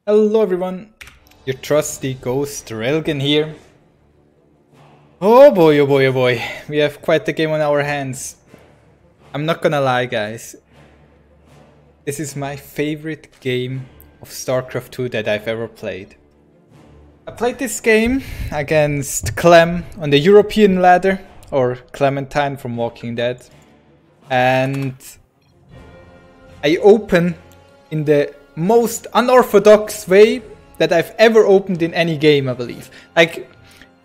Hello everyone, your trusty ghost Railgan here. Oh boy, oh boy, oh boy, we have quite the game on our hands. I'm not gonna lie guys, this is my favorite game of StarCraft 2 that I've ever played. I played this game against Clem on the European ladder, or Clementine from Walking Dead, and I open in the most unorthodox way that I've ever opened in any game, I believe. Like,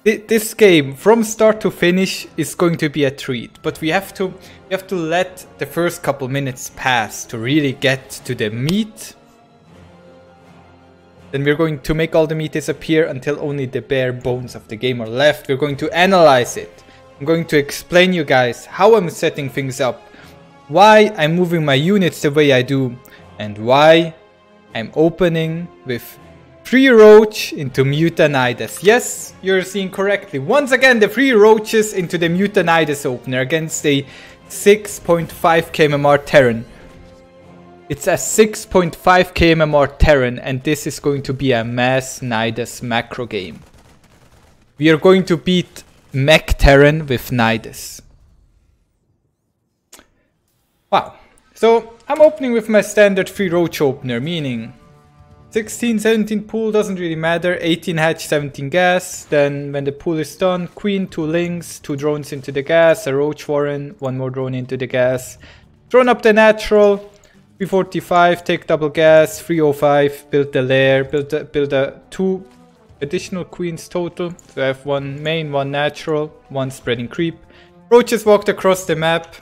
this game from start to finish is going to be a treat, but we have to let the first couple minutes pass to really get to the meat. Then we're going to make all the meat disappear until only the bare bones of the game are left. We're going to analyze it. I'm going to explain you guys how I'm setting things up, why I'm moving my units the way I do, and why I'm opening with 3 roach into MUTA nydus. Yes, you're seeing correctly. Once again, the 3 roaches into the MUTA nydus opener against a 6.5 kmmr Terran. It's a 6.5 kmmr Terran, and this is going to be a mass nydus macro game. We are going to beat MECH Terran with nydus. Wow. So I'm opening with my standard 3 roach opener, meaning 16, 17 pool doesn't really matter, 18 hatch, 17 gas. Then when the pool is done, queen, 2 lings, 2 drones into the gas, a roach warren, 1 more drone into the gas. Drone up the natural, 345, take double gas, 305, build the lair, build a 2 additional queens total. So I have 1 main, 1 natural, 1 spreading creep. Roaches walked across the map.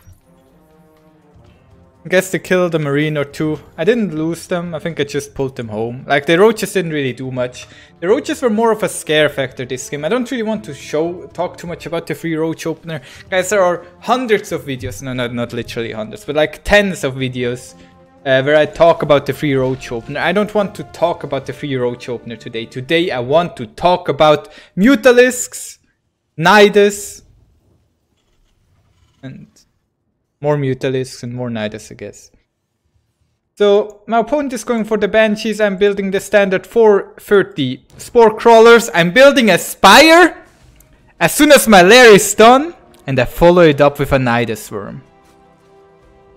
I guess they killed a marine or 2. I didn't lose them, I think I just pulled them home. Like, the roaches didn't really do much. The roaches were more of a scare factor this game. I don't really want to talk too much about the 3 roach opener. Guys, there are hundreds of videos, no, not literally hundreds, but like tens of videos where I talk about the 3 roach opener. I don't want to talk about the 3 roach opener today. Today I want to talk about mutalisks, nydus, and more mutalisks and more nydus, I guess. So my opponent is going for the banshees. I'm building the standard 430 spore crawlers. I'm building a spire as soon as my lair is done, and I follow it up with a nydus worm.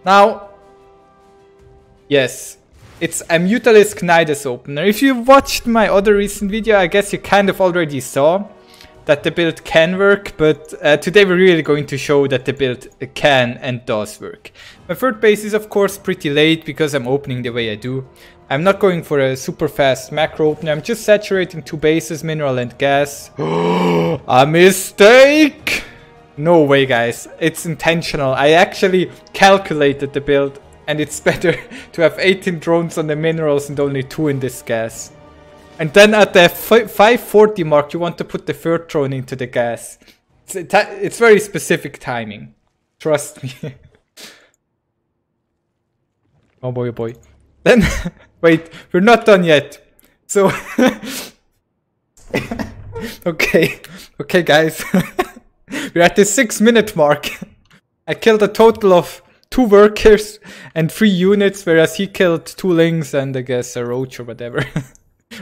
Now, yes, it's a mutalisk nydus opener. If you watched my other recent video, I guess you kind of already saw that the build can work, but today we're really going to show that the build can and does work. My third base is of course pretty late because I'm opening the way I do. I'm not going for a super fast macro opener, I'm just saturating 2 bases, mineral and gas. A mistake! No way guys, it's intentional. I actually calculated the build, and it's better to have 18 drones on the minerals and only 2 in this gas. And then at the 540 mark, you want to put the 3rd drone into the gas. It's very specific timing. Trust me. Oh boy, oh boy. Then, wait, we're not done yet. So, okay guys. We're at the 6-minute mark. I killed a total of 2 workers and 3 units, whereas he killed 2 lings and I guess a roach or whatever.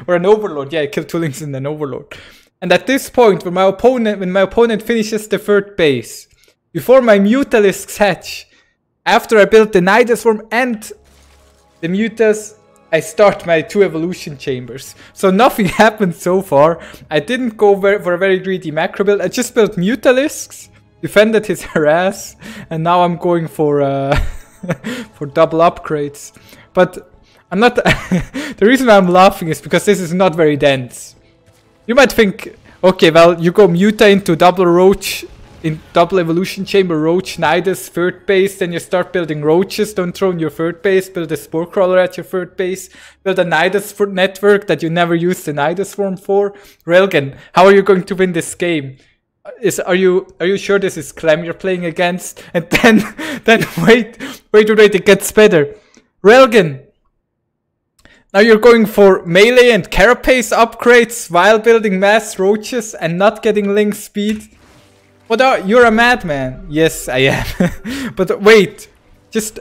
Or an overlord. Yeah, I killed 2 lings and an overlord. And at this point, when my opponent finishes the 3rd base, before my mutalisks hatch, after I build the nydus worm and the mutas, I start my 2 evolution chambers. So nothing happened so far. I didn't go for a very greedy macro build. I just built mutalisks, defended his harass, and now I'm going for for double upgrades. But I'm not. The reason why I'm laughing is because this is not very dense. You might think, okay, well, you go muta into double roach, in double evolution chamber roach, nydus, 3rd base, then you start building roaches, don't throw in your 3rd base, build a spore crawler at your 3rd base, build a nydus for network that you never used the nydus worm for. Railgan, how are you going to win this game? Are you sure this is Clem you're playing against? And then wait, it gets better. Railgan, now you're going for melee and carapace upgrades while building mass roaches and not getting link speed? You're a madman. Yes, I am. But wait, just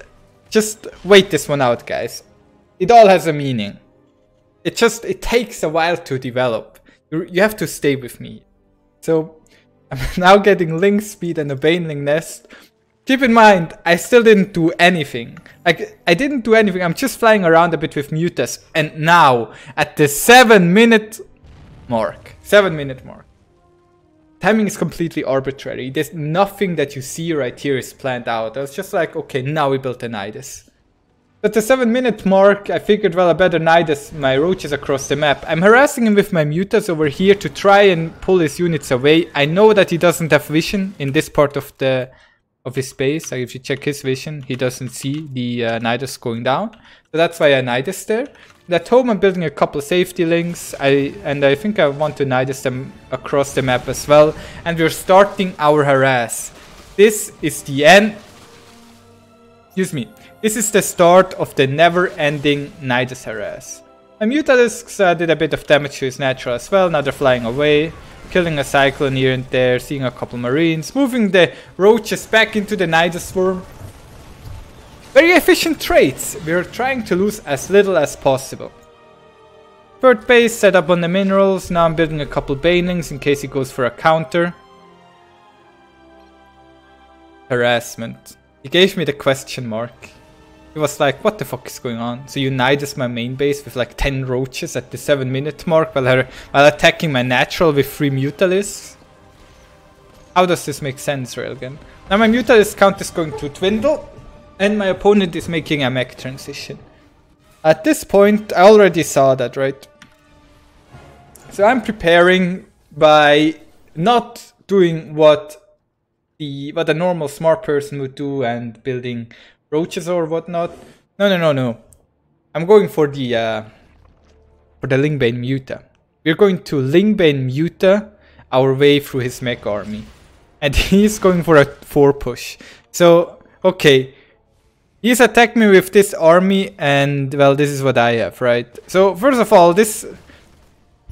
wait this one out, guys. It all has a meaning. it takes a while to develop. You have to stay with me. So I'm now getting Ling speed and a Baneling nest. Keep in mind, I still didn't do anything. Like, I didn't do anything. I'm just flying around a bit with mutas. And now, at the 7-minute mark. 7-minute mark. Timing is completely arbitrary. There's nothing that you see right here is planned out. I was just like, okay, now we built a nydus. At the 7-minute mark, I figured, well, I better nydus my roaches across the map. I'm harassing him with my mutas over here to try and pull his units away. I know that he doesn't have vision in this part of his base. Like, if you check his vision, he doesn't see the nydus going down. So that's why I nydus there. At home, I'm building a couple safety links. I think I want to nydus them across the map as well. And we're starting our harass. This is the end. Excuse me. This is the start of the never-ending nydus harass. My Mutalisks did a bit of damage to his natural as well. Now they're flying away. Killing a cyclone here and there. Seeing a couple marines. Moving the roaches back into the nydus swarm. Very efficient trades. We're trying to lose as little as possible. Third base set up on the minerals. Now I'm building a couple banelings in case he goes for a counter. Harassment. He gave me the question mark. He was like, what the fuck is going on? So you nydus my main base with like 10 roaches at the 7-minute mark while attacking my natural with 3 Mutalisks? How does this make sense, Railgan? Now my Mutalist count is going to dwindle and my opponent is making a mech transition. At this point, I already saw that, right? So I'm preparing by not doing what a normal smart person would do and building roaches or whatnot. No. I'm going for the LING BANE MUTA. We're going to LING BANE MUTA our way through his mech army. And he's going for a 4 push. So, okay. He's attacked me with this army and, well, this is what I have, right? So, first of all, this...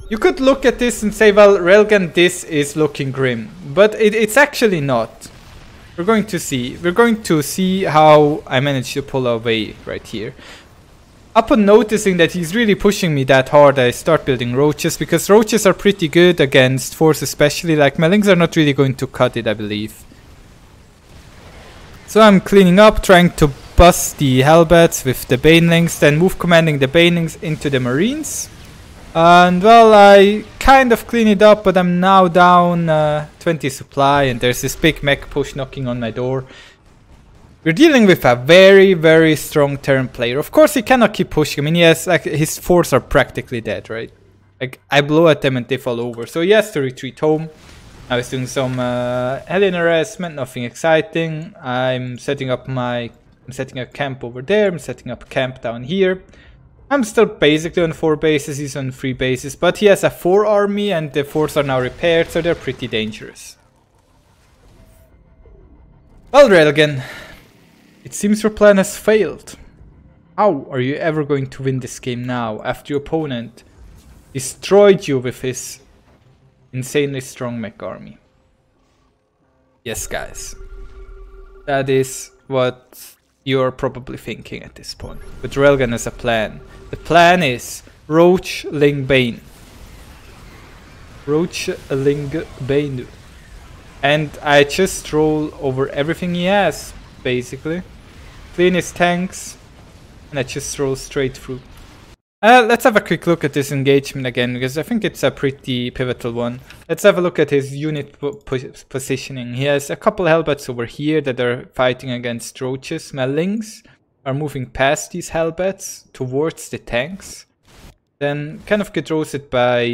You could look at this and say, well, Railgan, this is looking grim. But it's actually not. We're going to see. We're going to see how I managed to pull away right here. Upon noticing that he's really pushing me that hard, I start building roaches. Because roaches are pretty good against force especially. Like, my lings are not really going to cut it, I believe. So I'm cleaning up, trying to bust the hellbats with the banelings. Then move commanding the banelings into the marines. And well, I kind of clean it up, but I'm now down 20 supply and there's this big mech push knocking on my door. We're dealing with a very, very strong turn player. Of course, he cannot keep pushing. I mean, yes, like his force are practically dead, right? Like, I blow at them and they fall over. So he has to retreat home. I was doing some alien harassment, nothing exciting. I'm setting a camp over there. I'm setting up a camp down here. I'm still basically on 4 bases, he's on 3 bases, but he has a 4 army and the 4s are now repaired, so they're pretty dangerous. Well, Railgan, it seems your plan has failed. How are you ever going to win this game now, after your opponent destroyed you with his insanely strong mech army? Yes, guys, that is what you're probably thinking at this point. But Railgan has a plan. The plan is Roach LING BANE. Roach LING BANE. And I just roll over everything he has, basically. Clean his tanks. And I just roll straight through. Let's have a quick look at this engagement again, because I think it's a pretty pivotal one. Let's have a look at his unit positioning. He has a couple hellbats over here that are fighting against roaches. My lings are moving past these hellbats towards the tanks. Then kind of get roasted by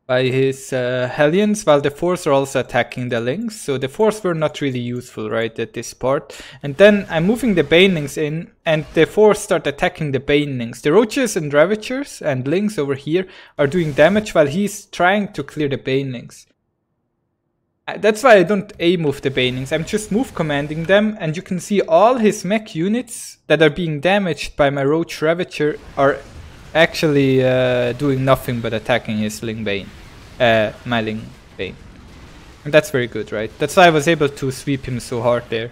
his Hellions, while the 4s are also attacking the lings. So the 4s were not really useful right at this part. And then I'm moving the banelings in, and the 4s start attacking the banelings. The roaches and ravagers and lings over here are doing damage while he's trying to clear the banelings. That's why I don't A-move the banelings, I'm just move commanding them, and you can see all his mech units that are being damaged by my roach ravager are actually doing nothing but attacking his LING BANE. My LING BANE. And that's very good, right? That's why I was able to sweep him so hard there.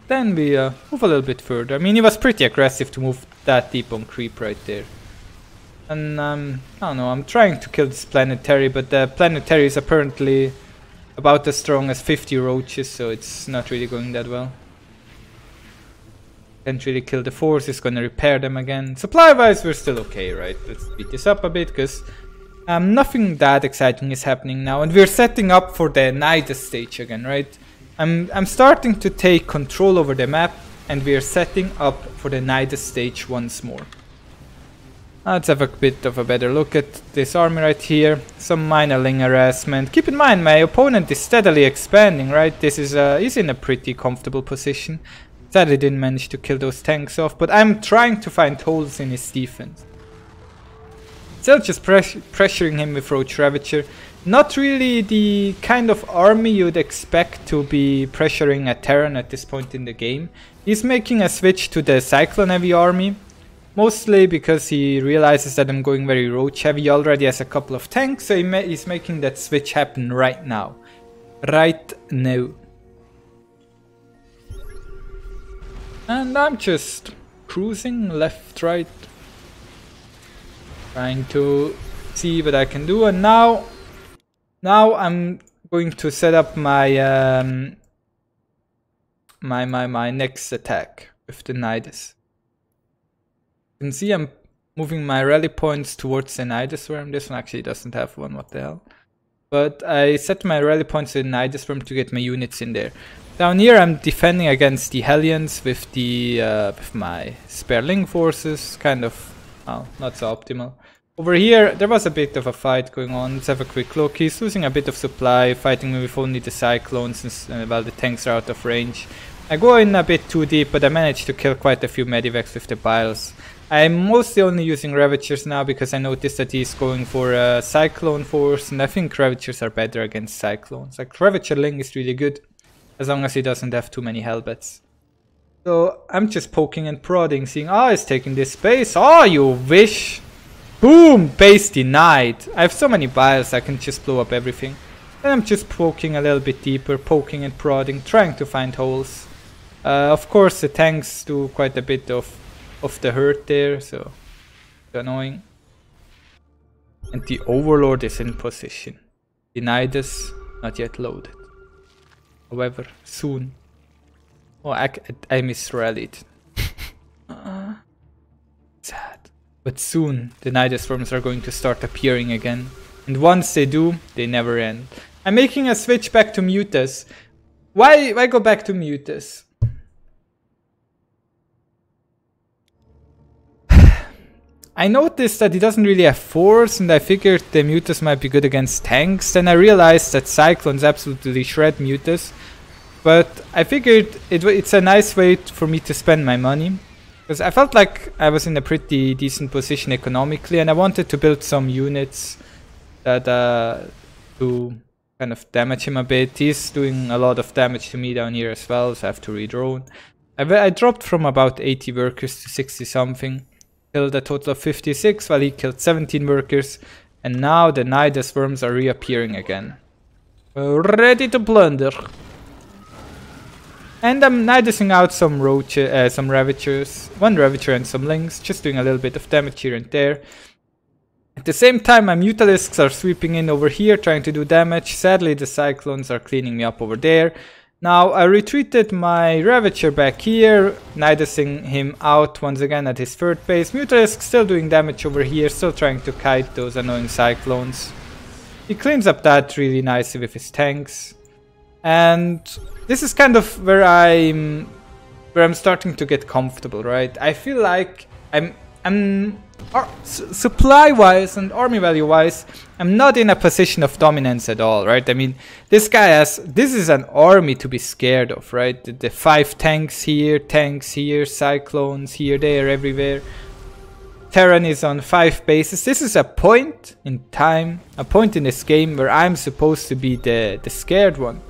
Then we move a little bit further. I mean, he was pretty aggressive to move that deep on creep right there. And I don't know, I'm trying to kill this planetary, but the planetary is apparently about as strong as 50 roaches, so it's not really going that well. Can't really kill the force, it's gonna repair them again. Supply wise we're still okay, right? Let's speed this up a bit, because nothing that exciting is happening now, and we're setting up for the nydus stage again, right? I'm starting to take control over the map, and we're setting up for the nydus stage once more. Let's have a bit of a better look at this army right here. Some minor LING harassment. Keep in mind, my opponent is steadily expanding, right? This is he's in a pretty comfortable position. Sadly didn't manage to kill those tanks off, but I'm trying to find holes in his defense. Still just pressuring him with Roach Ravager. Not really the kind of army you'd expect to be pressuring a Terran at this point in the game. He's making a switch to the Cyclone heavy army. Mostly because he realizes that I'm going very roach heavy. He already has a couple of tanks, so he's making that switch happen right now. Right now. And I'm just cruising left, right. Trying to see what I can do. And now I'm going to set up my my next attack with the nydus. You can see I'm moving my rally points towards the nydus worm. This one actually doesn't have one, what the hell. But I set my rally points to the nydus worm to get my units in there. Down here I'm defending against the Hellions with the with my spare LING forces, kind of, well, not so optimal. Over here there was a bit of a fight going on. Let's have a quick look. He's losing a bit of supply, fighting me with only the cyclones since well, the tanks are out of range. I go in a bit too deep, but I managed to kill quite a few medivacs with the biles. I'm mostly only using Ravagers now because I noticed that he's going for a Cyclone force, and I think Ravagers are better against Cyclones. Like, Ravager LING is really good, as long as he doesn't have too many Hellbats. So I'm just poking and prodding, seeing, oh, he's taking this base, oh, you wish! Boom! Base denied! I have so many biles, I can just blow up everything. And I'm just poking a little bit deeper, poking and prodding, trying to find holes. Of course the tanks do quite a bit of the hurt there, so it's annoying. And the Overlord is in position. The nydus not yet loaded. However, soon. Oh, I misrallied. Sad. But soon the nydus worms are going to start appearing again. And once they do, they never end. I'm making a switch back to mutas. Why go back to mutas? I noticed that he doesn't really have force, and I figured the mutas might be good against tanks. Then I realized that cyclones absolutely shred mutas. But I figured it's a nice way for me to spend my money. Because I felt like I was in a pretty decent position economically, and I wanted to build some units that to kind of damage him a bit. He's doing a lot of damage to me down here as well, so I have to re-drone. I dropped from about 80 workers to 60 something. Killed a total of 56 while he killed 17 workers, and now the nydus worms are reappearing again. We're ready to plunder. And I'm nydusing out some ravagers, one ravager and some lings, just doing a little bit of damage here and there. At the same time my mutalisks are sweeping in over here trying to do damage. Sadly the cyclones are cleaning me up over there. Now I retreated my Ravager back here, nydusing him out once again at his third base. Mutalisk still doing damage over here, still trying to kite those annoying cyclones. He cleans up that really nicely with his tanks. And this is kind of where I'm starting to get comfortable, right? I feel like supply-wise and army value-wise, I'm not in a position of dominance at all, right? I mean, this is an army to be scared of, right? The 5 tanks here, cyclones here, there, everywhere. Terran is on 5 bases. This is a point in time, a point in this game where I'm supposed to be the scared one.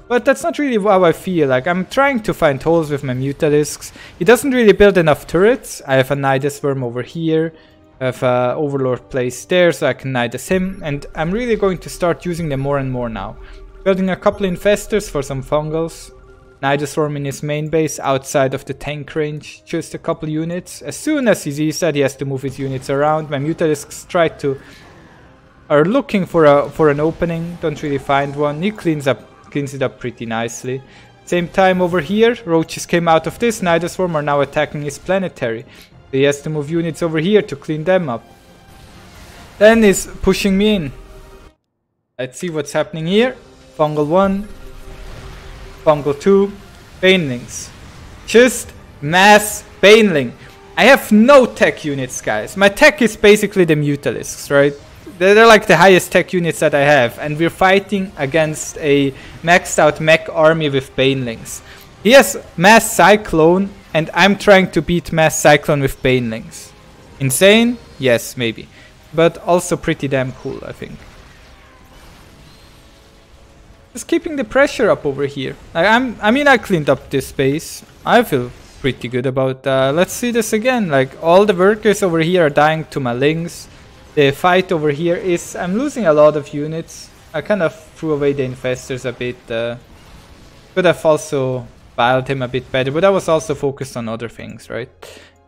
But that's not really how I feel. Like, I'm trying to find holes with my mutalisks. He doesn't really build enough turrets. I have a nydus worm over here. I have an overlord placed there, so I can nydus him. And I'm really going to start using them more and more now. Building a couple infestors for some fungals. Nydus Swarm in his main base outside of the tank range, just a couple units. As soon as he sees that, he has to move his units around. My Mutalisks are looking for an opening, don't really find one. He cleans it up pretty nicely. Same time over here, roaches came out of this. Nydus Swarm are now attacking his planetary. So he has to move units over here to clean them up. Then he's pushing me in. Let's see what's happening here. Fungal 1. Fungal 2. Banelings. Just mass Baneling. I have no tech units, guys. My tech is basically the Mutalisks, right? They're like the highest tech units that I have. And we're fighting against a maxed out mech army with Banelings. He has mass Cyclone, and I'm trying to beat mass Cyclone with Banelings. Insane? Yes, maybe. But also pretty damn cool, I think. Just keeping the pressure up over here. I mean, I cleaned up this space. I feel pretty good about that. Let's see this again. Like, all the workers over here are dying to my lings. The fight over here is... I'm losing a lot of units. I kind of threw away the infestors a bit. Could have also biled him a bit better, but I was also focused on other things, right?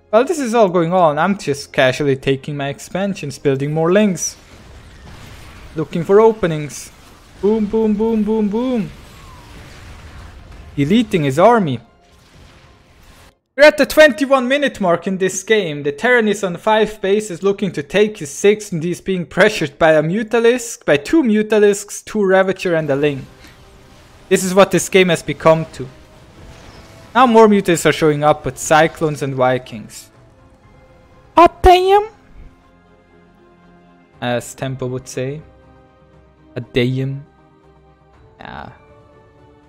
While this is all going on, I'm just casually taking my expansions, building more lings. Looking for openings. Boom, boom, boom, boom, boom. Deleting his army. We're at the 21-minute mark in this game. The Terran is on 5 bases looking to take his 6, and he's being pressured by a Mutalisk, by 2 Mutalisks, 2 Ravager and a Ling. This is what this game has become to. Now more Mutalisks are showing up, but Cyclones and Vikings. Hot damn! As Tempo would say. A damn. Yeah.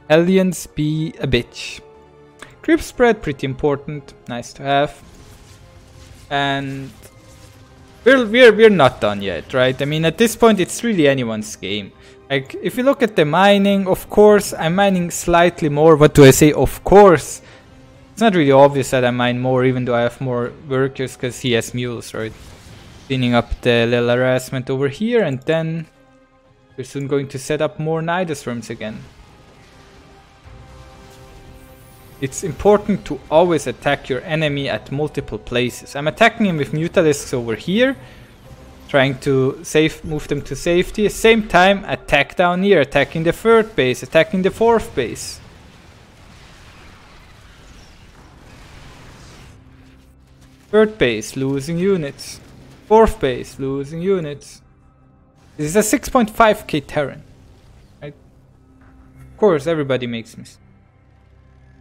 Aliens be a bitch. Creep spread, pretty important. Nice to have. And we're not done yet, right? I mean, at this point, it's really anyone's game. Like, if you look at the mining, of course, I'm mining slightly more. What do I say? Of course. It's not really obvious that I mine more, even though I have more workers, because he has mules, right? Cleaning up the little harassment over here, and then we're soon going to set up more nydus rooms again. It's important to always attack your enemy at multiple places. I'm attacking him with Mutalisks over here, trying to move them to safety. Same time, attack down here, attacking the 3rd base, attacking the 4th base. Third base, losing units. 4th base, losing units. This is a 6.5k Terran. Right? Of course, everybody makes mistakes.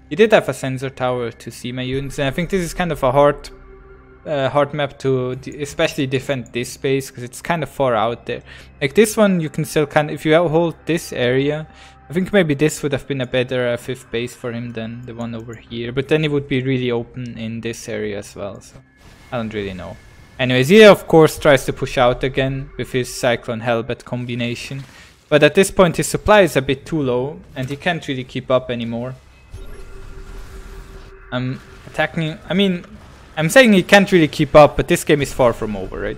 He did have a sensor tower to see my units, and I think this is kind of a hard map to especially defend this space, because it's kind of far out there. Like this one, you can still if you hold this area, I think maybe this would have been a better 5th base for him than the one over here. But then it would be really open in this area as well, so I don't really know. Anyways, he of course tries to push out again with his Cyclone Hellbat combination. But at this point his supply is a bit too low, and he can't really keep up anymore. I'm attacking, I'm saying he can't really keep up, but this game is far from over, right?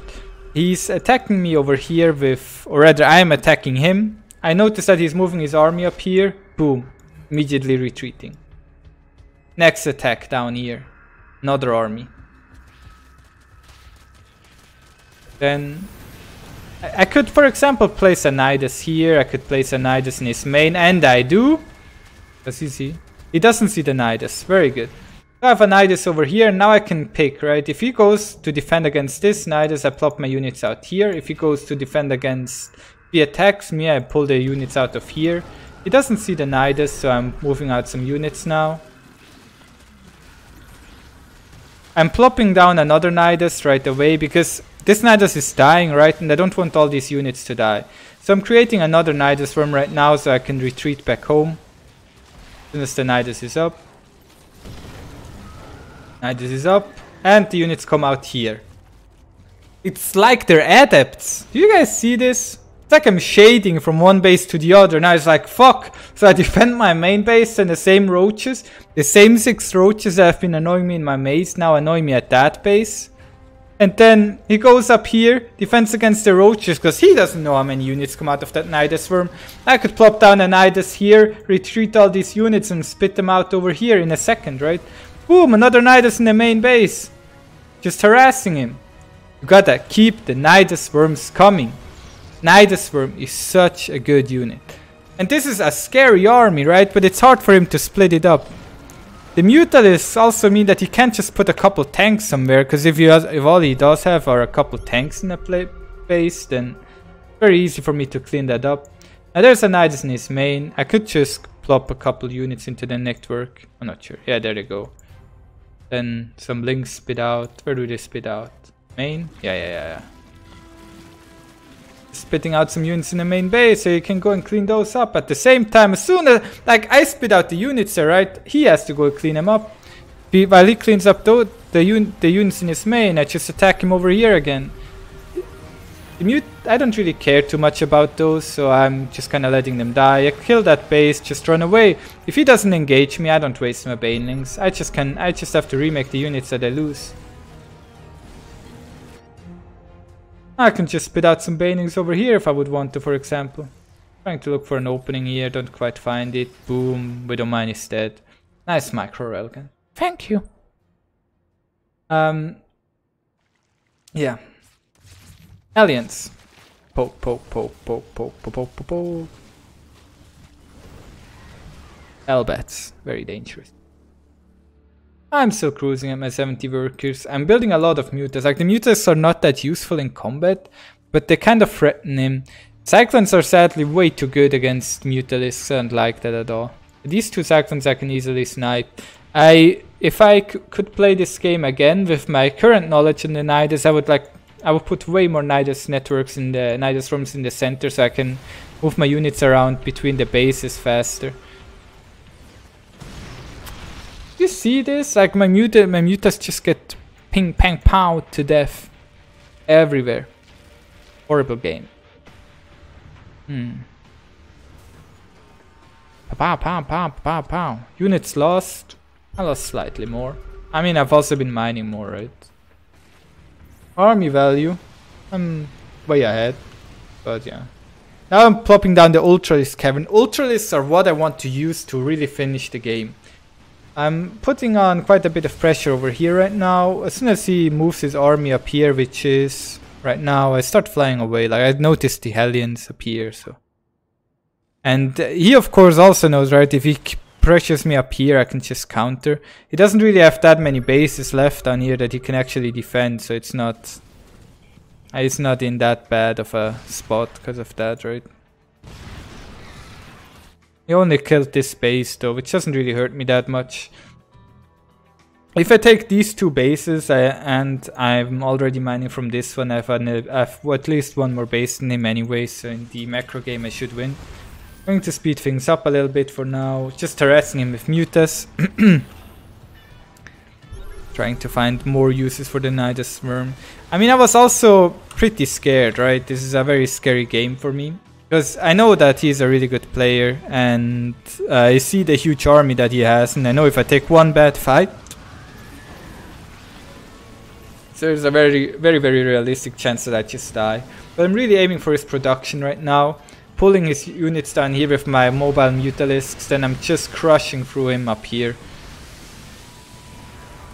He's attacking me over here with, or rather I'm attacking him. I notice that he's moving his army up here. Boom. Immediately retreating. Next attack down here. Another army. Then I could, for example, place a nydus here. I could place a nydus in his main, and I do. Does he see? He doesn't see the nydus. Very good. I have a nydus over here. Now I can pick, right? If he goes to defend against this nydus, I plop my units out here. If he goes to defend against... If he attacks me, I pull the units out of here. He doesn't see the nydus, so I'm moving out some units now. I'm plopping down another nydus right away, because this nydus is dying, right? And I don't want all these units to die. So I'm creating another nydus room right now, so I can retreat back home. As soon as the nydus is up. Nydus is up, and the units come out here. It's like they're adepts. Do you guys see this? It's like I'm shading from one base to the other. Now it's like, fuck. So I defend my main base, and the same roaches, the same 6 roaches that have been annoying me in my maze, now annoy me at that base. And then he goes up here, defense against the roaches, because he doesn't know how many units come out of that nydus worm. I could plop down a nydus here, retreat all these units and spit them out over here in a second, right? Boom, another nydus in the main base. Just harassing him. You gotta keep the nydus worms coming. Nydus worm is such a good unit. And this is a scary army, right? But it's hard for him to split it up. The mutalists also mean that he can't just put a couple tanks somewhere, because if all he does have are a couple tanks in a base, then it's very easy for me to clean that up. Now there's a nydus in his main. I could just plop a couple units into the network. I'm not sure. Yeah, there they go. Then some links spit out. Where do they spit out? Main? Yeah. Spitting out some units in the main base, so you can go and clean those up at the same time. As soon as, like, I spit out the units there, right? He has to go clean them up. While he cleans up the units in his main, I just attack him over here again. I don't really care too much about those, so I'm just kind of letting them die. I kill that base, just run away. If he doesn't engage me, I don't waste my banelings. I just have to remake the units that I lose. I can just spit out some banelings over here if I would want to, for example. Trying to look for an opening here, don't quite find it. Boom, we don't mind, is dead. Nice micro railgun. Thank you. Yeah. Aliens. Poke. L-bats, very dangerous. I'm still cruising at my 70 workers. I'm building a lot of mutas. Like, the mutas are not that useful in combat, but they kind of threaten him. Cyclones are sadly way too good against mutalisks. I don't like that at all. These two cyclones I can easily snipe. If I could play this game again with my current knowledge in the nydus, I would put way more nydus networks in the nydus rooms in the center, so I can move my units around between the bases faster. You see this? Like, my mutas just get ping pang pow to death everywhere. Horrible game. Pow. Units lost. I lost slightly more. I mean, I've also been mining more, right? Army value. I'm way ahead. But yeah. Now I'm plopping down the Ultralisk cavern. Ultralisks are what I want to use to really finish the game. I'm putting on quite a bit of pressure over here right now. As soon as he moves his army up here, which is right now, I start flying away. Like, I noticed the Hellions appear, so. And he of course also knows, right, if he pressures me up here, I can just counter. He doesn't really have that many bases left down here that he can actually defend, so it's not in that bad of a spot because of that, right? He only killed this base though, which doesn't really hurt me that much. If I take these two bases and I'm already mining from this one, I've at least one more base than him anyway, so in the macro game I should win. I'm going to speed things up a little bit for now, just harassing him with mutas. Trying to find more uses for the nydus worm. I mean, I was also pretty scared, right? This is a very scary game for me. Because I know that he's a really good player, and I see the huge army that he has, and I know if I take one bad fight, so there's a very realistic chance that I just die. But I'm really aiming for his production right now, pulling his units down here with my mobile mutalisks, then I'm just crushing through him up here.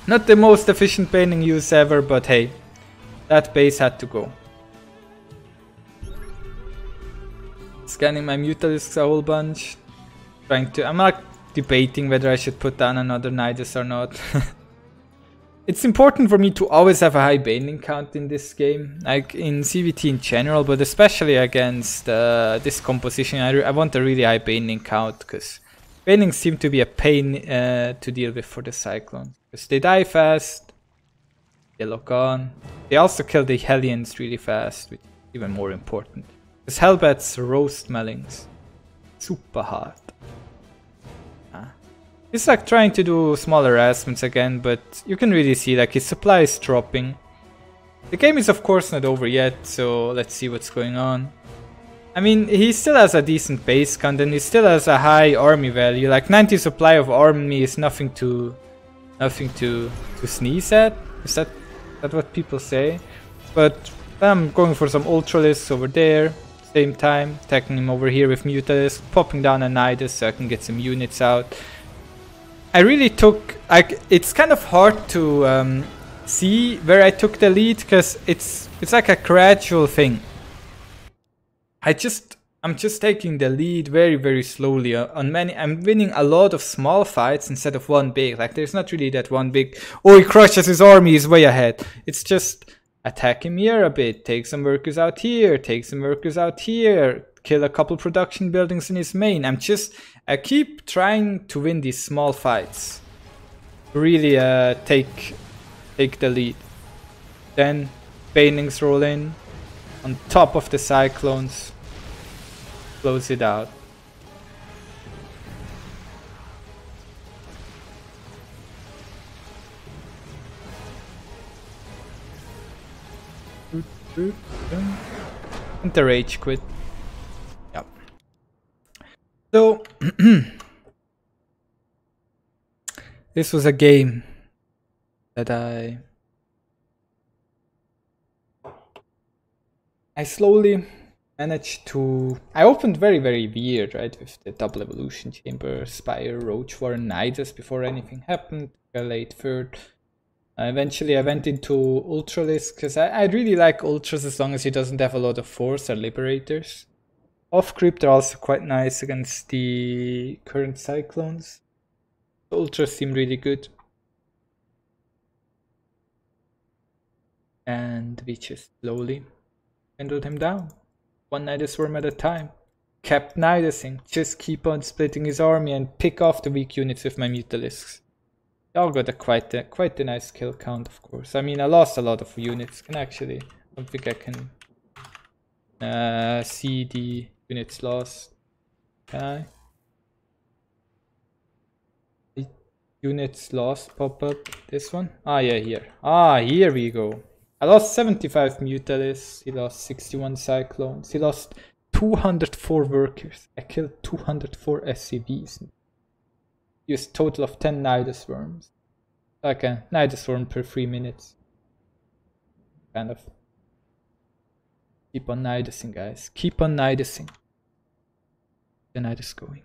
Not the most efficient baning use ever, but hey, that base had to go. Scanning my mutalisks a whole bunch. I'm not debating whether I should put down another nydus or not. It's important for me to always have a high baning count in this game, like in ZvT in general, but especially against this composition. I want a really high baning count, because banings seem to be a pain to deal with for the Cyclone. Because they die fast, they lock on. They also kill the Hellions really fast, which is even more important. Because Hellbats roast Mellings. Super hard. He's like trying to do small harassments again, but you can really see like his supply is dropping. The game is of course not over yet, so let's see what's going on. I mean, he still has a decent base count and he still has a high army value. Like 90 supply of army is nothing to sneeze at. Is that That's what people say. But I'm going for some Ultralisks over there. Same time, attacking him over here with Mutalisks, popping down a nydus so I can get some units out. I really took... it's kind of hard to see where I took the lead, because it's like a gradual thing. I'm just taking the lead very slowly on many. I'm winning a lot of small fights instead of one big. Like, there's not really that one big, oh, he crushes his army, he's way ahead. It's just attack him here a bit, take some workers out here, take some workers out here, kill a couple production buildings in his main. I keep trying to win these small fights. Really take the lead. Then banelings roll in on top of the cyclones. Close it out. And the rage quit. Yep. So this was a game that I slowly managed to... I opened very weird, right, with the double evolution chamber, Spire, Roach War, and Nydus before anything happened. A late third. Eventually I went into Ultralisk, because I really like Ultras as long as he doesn't have a lot of Force or Liberators. Off creep, they're also quite nice against the current Cyclones. The Ultras seem really good. And we just slowly handled him down. One Nydus worm at a time. Kept Nydusing. Just keep on splitting his army and pick off the weak units with my Mutalisks. They all got quite a nice kill count, of course. I mean, I lost a lot of units. I don't think I can see the units lost. Can I? The units lost pop up. This one? Ah, yeah, here. Ah, here we go. I lost 75 Mutalisks. He lost 61 Cyclones. He lost 204 workers. I killed 204 SCVs. Used total of 10 nydus worms. Like a nydus worm per 3 minutes. Kind of. Keep on nydusing, guys. Keep on nydusing. The nydus going.